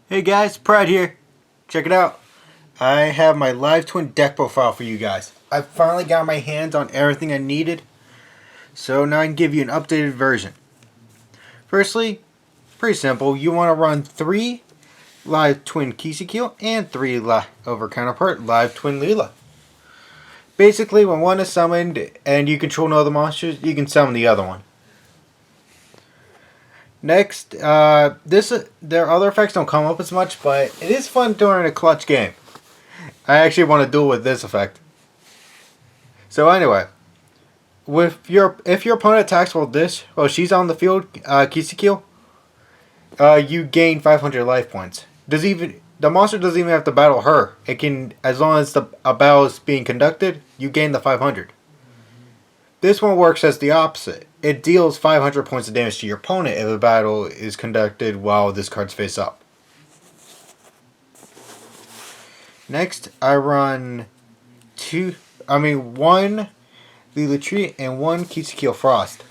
Hey guys, Pride here. Check it out. I have my live twin deck profile for you guys. I finally got my hands on everything I needed, so now I can give you an updated version. Firstly, pretty simple. You want to run 3 live twin Kisikil and 3 over counterpart live twin Leela. Basically, when one is summoned and you control no other monsters, you can summon the other one. Next, their other effects don't come up as much, but it is fun during a clutch game. I actually want to duel with this effect. So anyway, if your opponent attacks while she's on the field, Kisikil, you gain 500 life points. The monster doesn't even have to battle her. It can, as long as a battle is being conducted, you gain the 500. This one works as the opposite. It deals 500 points of damage to your opponent if a battle is conducted while this card's face up. Next, I run 1 Leela Tree and 1 Kisikil Frost.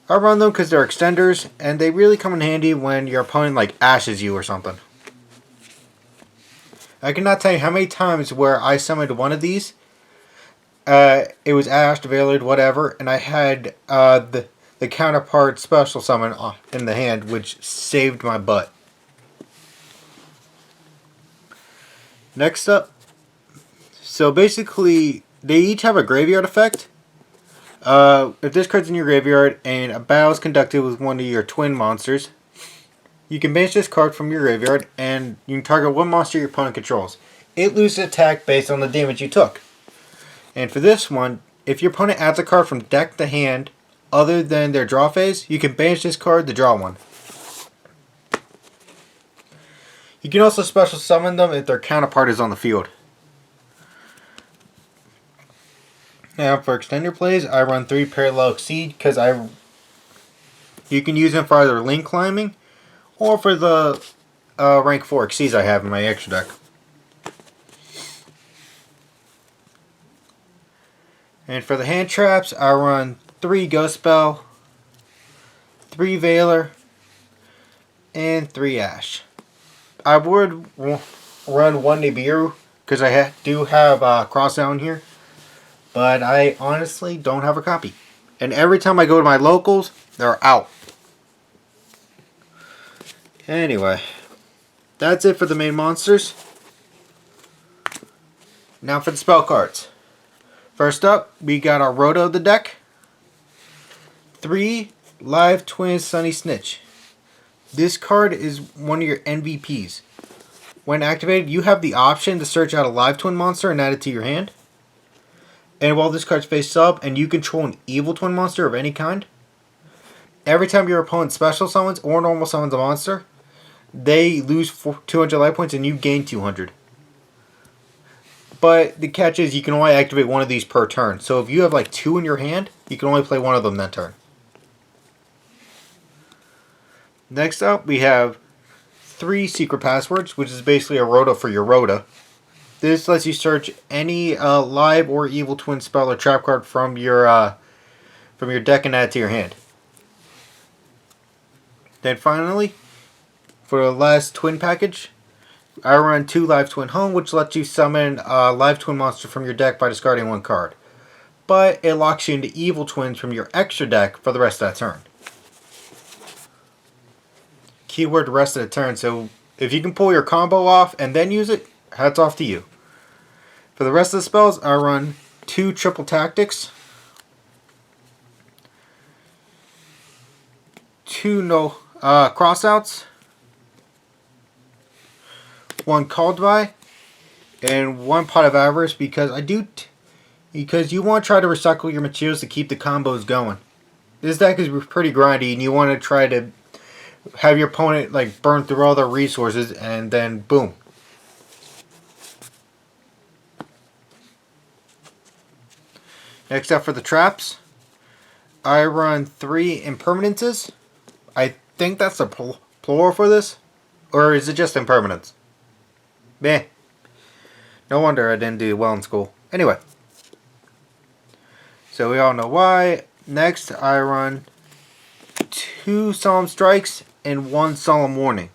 I run them because they're extenders, and they really come in handy when your opponent ashes you or something. I cannot tell you how many times where I summoned one of these. It was ashed, veiled, whatever, and I had the counterpart special summon in the hand, which saved my butt. Next up, so basically, they each have a graveyard effect. If this card's in your graveyard and a battle is conducted with one of your twin monsters, you can banish this card from your graveyard and you can target one monster your opponent controls. It loses attack based on the damage you took. And for this one, if your opponent adds a card from deck to hand other than their draw phase, you can banish this card to draw one. You can also special summon them if their counterpart is on the field. Now for extender plays, I run 3 Parallel Exceed because you can use them for either link climbing or for the rank 4 Exceeds I have in my extra deck. And for the hand traps, I run 3 Ghost Spell, 3 Veiler, and 3 Ash. I would run 1 Nibiru because I do have Cross down here, but I honestly don't have a copy. And every time I go to my locals, they're out. Anyway, that's it for the main monsters. Now for the spell cards. First up, we got our Roto of the deck. 3 Live Twin Sunny Snitch. This card is one of your MVPs. When activated, you have the option to search out a Live Twin monster and add it to your hand. And while this card's face up and you control an Evil Twin monster of any kind, every time your opponent special summons or normal summons a monster, they lose 200 life points and you gain 200. But the catch is you can only activate one of these per turn. So if you have 2 in your hand, you can only play one of them that turn. Next up, we have 3 Secret Passwords, which is basically a Rota for your Rota. This lets you search any live or evil twin spell or trap card from your deck and add it to your hand. Then finally, for the last twin package, I run 2 Live Twin Home, which lets you summon a Live Twin monster from your deck by discarding 1 card. But it locks you into Evil Twins from your extra deck for the rest of that turn. Keyword the rest of the turn, so if you can pull your combo off and then use it, hats off to you. For the rest of the spells, I run 2 Triple Tactics, 2 no Crossouts, 1 Called By, and 1 Pot of Avarice because you want to try to recycle your materials to keep the combos going. This deck is pretty grindy and you want to try to have your opponent burn through all their resources and then boom. Next up for the traps, I run 3 Impermanences. I think that's the plural for this, or is it just Impermanence? Meh. No wonder I didn't do well in school. Anyway, so we all know why. Next, I run 2 Solemn Strikes and 1 Solemn Warning.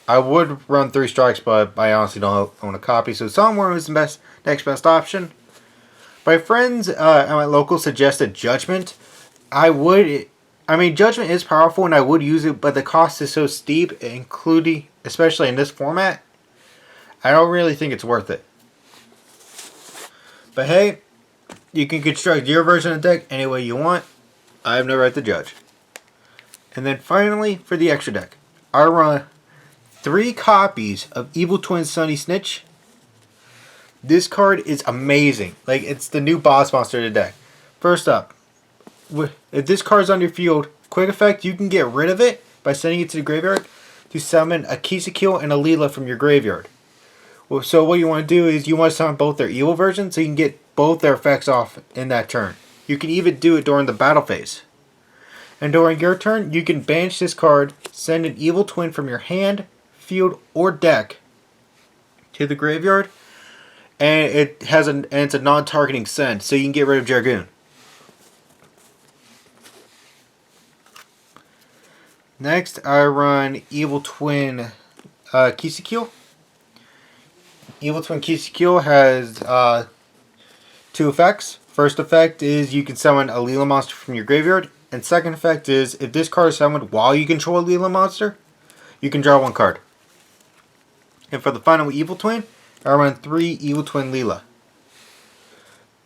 I would run 3 strikes, but I honestly don't own a copy, so Solemn is the next best option. My friends at my local suggested Judgment. I mean, Judgment is powerful and I would use it, but the cost is so steep, including, especially in this format, I don't really think it's worth it. But hey, you can construct your version of the deck any way you want. I have no right to judge. And then finally, for the extra deck, I run 3 copies of Evil Twin Sunny Snitch. This card is amazing. Like, it's the new boss monster of the deck. First up, if this card is on your field, quick effect, you can get rid of it by sending it to the graveyard to summon a Kisakil and a Leela from your graveyard. So what you want to do is you want to summon both their evil versions so you can get both their effects off in that turn. You can even do it during the battle phase. And during your turn, you can banish this card, send an evil twin from your hand, field, or deck to the graveyard, and it's a non-targeting send, so you can get rid of Jargoon. Next, I run Evil Twin Kisakil. Evil Twin Kisakil has 2 effects. First effect is you can summon a Leela monster from your graveyard. And second effect is, if this card is summoned while you control a Leela monster, you can draw 1 card. And for the final Evil Twin, I run 3 Evil Twin Leela.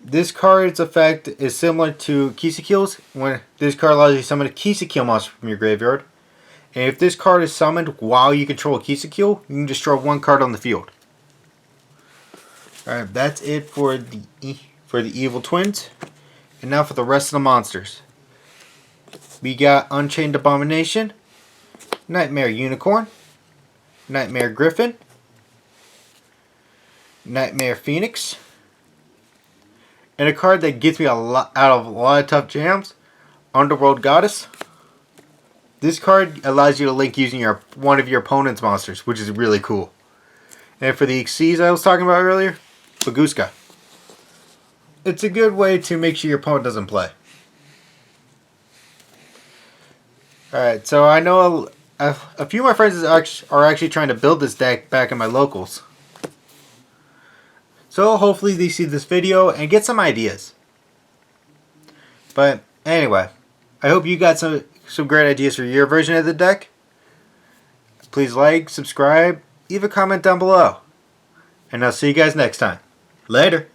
This card's effect is similar to Kisakil's, when this card allows you to summon a Kisakil monster from your graveyard. And if this card is summoned while you control a Kisakil, you can just draw 1 card on the field. Alright, that's it for the Evil Twins. And now for the rest of the monsters. We got Unchained Abomination, Nightmare Unicorn, Nightmare Griffin, Nightmare Phoenix, and a card that gets me out of a lot of tough jams, Underworld Goddess. This card allows you to link using one of your opponent's monsters, which is really cool. And for the Xyz I was talking about earlier, Baguska. It's a good way to make sure your opponent doesn't play. Alright, so I know a few of my friends are actually trying to build this deck back in my locals. So hopefully they see this video and get some ideas. But anyway, I hope you got some great ideas for your version of the deck. Please like, subscribe, leave a comment down below. And I'll see you guys next time. Later.